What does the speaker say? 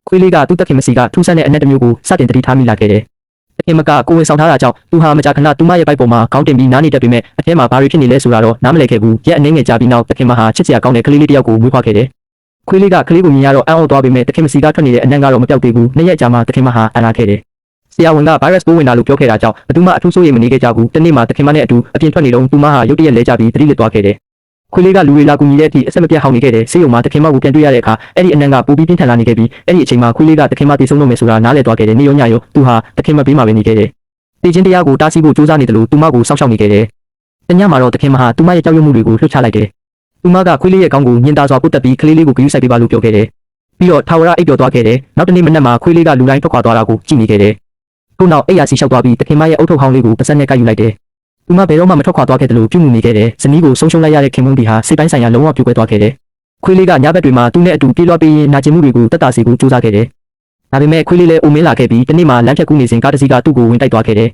ခွေးလေးကသူ့တက်ခင်မစီကထူးဆန်းတဲ့အနက်တစ်မျိုးကိုစတင်တတိထားမိလာခဲ့တယ်တခင်မကကိုဝင်ဆောင်ထားတာကြောင့်သူဟာမကြာခဏသူမရဲ့ဘိုက်ပေါ်မှာခေါင်းတင်ပြီးနားနေတတ်ပေမဲ့အထဲမှာဘာတွေဖြစ်နေလဲဆိုတာတော့နားမလည်ခဲ့ဘူးရက်အနေငယ်ကြာပြီးနောက်တခင်မဟာချစ်စရာကောင်းတဲ့ကလေးလေးတစ်ယောက်ကိုမွေးဖွားခဲ့တယ်ခွေးလေးကကလေးကိုမြင်ရတော့အံ့ဩသွားပေမဲ့တခင်မစီကထွက်နေတဲ့အနက်ကတော့မပြောက်သေးဘူးနှစ်ရက်ကြာမှတခင်မဟာအံ့အားခဲ့တယ်ဆရာဝန်က virus ပိုးဝင်လာလို့ပြောခဲ့တာကြောင့်ဘသူမှအထူးစိုးရိမ်မနေခဲ့ကြဘူးတနေ့မှတခင်မနဲ့အတူအပြင်ထွက်နေတော့သူမဟာရုတ်တရက်လဲကျပြီးသတိလစ်သွားခဲ့တယ်ခွေးလေးကလူတွေလာကူညီတဲ့အထိအဆက်မပြတ်ဟောင်းနေခဲ့တယ်ဆေးရုံမှာတခင်မကိုပြန်တွေ့ရတဲ့အခါအဲ့ဒီအနံ့ကပိုပြီးပြင်းထန်လာနေခဲ့ပြီးအဲ့ဒီအချိန်မှာခွေးလေးကတခင်မတည်ဆုံးတော့မယ်ဆိုတာနားလည်သွားခဲ့တယ်နေ့ရောညရောသူဟာတခင်မဘေးမှာပဲနေခဲ့တယ်တည်ခြင်းတရားကိုတားဆီးဖို့ကြိုးစားနေတယ်လို့သူမကိုစောင့်ရှောက်နေခဲ့တယ်တညမှာတော့တခင်မဟာသူမရဲ့ကြောက်ရွံ့မှုတွေကိုလှုပ်ချလိုက်တယ်သူမကခွေးလေးရဲ့ခေါင်းကိုညှင်သာစွာပုတ်တက်ပြီးကလေးလေးကိုဂရုစိုက်ပေးပါလို့ပြောခဲ့တယ်ပြီးတော့ထာဝရအိပ်ပျော်သွားခဲ့တယ်နောက်တနေ့မနက်မှာခွေးလေးကလူတိုင်းထွက်ခွာသွားတာကိုကြည့်နေခဲ့တယ်ထို့နောက်အိပ်ရာစီလျှောက်သွားပြီးတခင်မရဲ့အုတ်ထုတ်ဟောင်းလေးကိုပါစက်နဲ့ကိုက်ယူလိုက်တယ်သူမဘယ်တော့မှမထွက်ခွာသွားခဲ့တယ်လို့ပြုမှုနေခဲ့တယ်ဇနီးကိုဆုံးရှုံးလိုက်ရတဲ့ခင်မုန်းဒီဟာစိတ်ပိုင်းဆိုင်ရာလုံးဝပြိုကွဲသွားခဲ့တယ်ခွေးလေးကညဘက်တွေမှာသူနဲ့အတူပြေးလွှားပေးရင်နာကျင်မှုတွေကိုတက်တာစီကိုစူးစမ်းခဲ့တယ်ဒါပေမဲ့ခွေးလေးလည်းအိုမင်းလာခဲ့ပြီးတနေ့မှလမ်းဖြတ်ကူးနေစဉ်ကားတစ်စီးကသူ့ကိုဝင်တိုက်သွားခဲ့တယ်